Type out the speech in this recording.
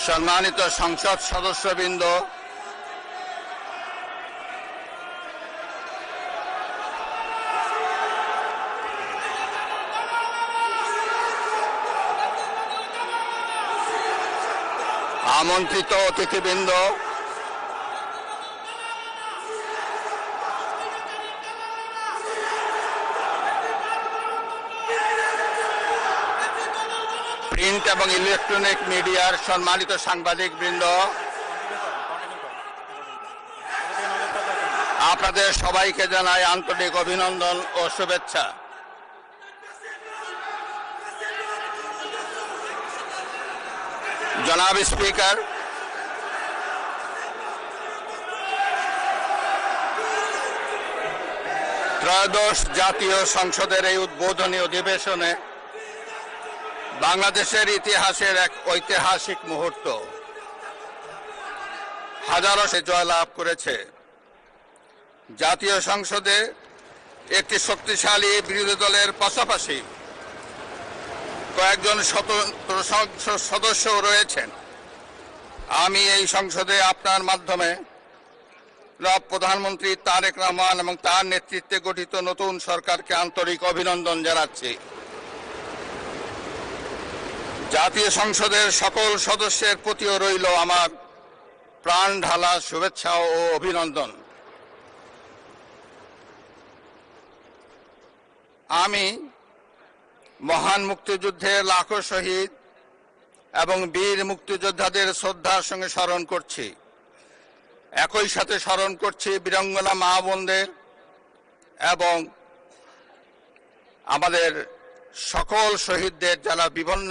সম্মানিত সংসদ সদস্যবৃন্দ, আমন্ত্রিত অতিথিবৃন্দ, প্রিন্ট এবং ইলেকট্রনিক মিডিয়ার সম্মানিত সাংবাদিকবৃন্দ, আপনাদের সবাইকে জানাই আন্তরিক অভিনন্দন ও শুভেচ্ছা। জনাব স্পিকার, ত্রয়োদশ জাতীয় সংসদের এই উদ্বোধনী অধিবেশনে বাংলাদেশের ইতিহাসের এক ঐতিহাসিক মুহূর্ত হাজারো জয়লাভ করেছে। জাতীয় সংসদে একটি শক্তিশালী বিরোধী দলের পাশাপাশি কয়েকজন স্বতন্ত্র সদস্যও রয়েছেন। আমি এই সংসদে আপনার মাধ্যমে প্রধানমন্ত্রী তারেক রহমান এবং তার নেতৃত্বে গঠিত নতুন সরকারকে আন্তরিক অভিনন্দন জানাচ্ছি। জাতীয় সংসদের সকল সদস্যের প্রতিও রইল আমার প্রাণ ঢালা শুভেচ্ছা ও অভিনন্দন। আমি মহান মুক্তিযুদ্ধের লাখো শহীদ এবং বীর মুক্তিযোদ্ধাদের শ্রদ্ধার সঙ্গে স্মরণ করছি। একই সাথে স্মরণ করছি বীরাঙ্গনা মা বোনদের এবং আমাদের সকল শহীদদের যারা বিভিন্ন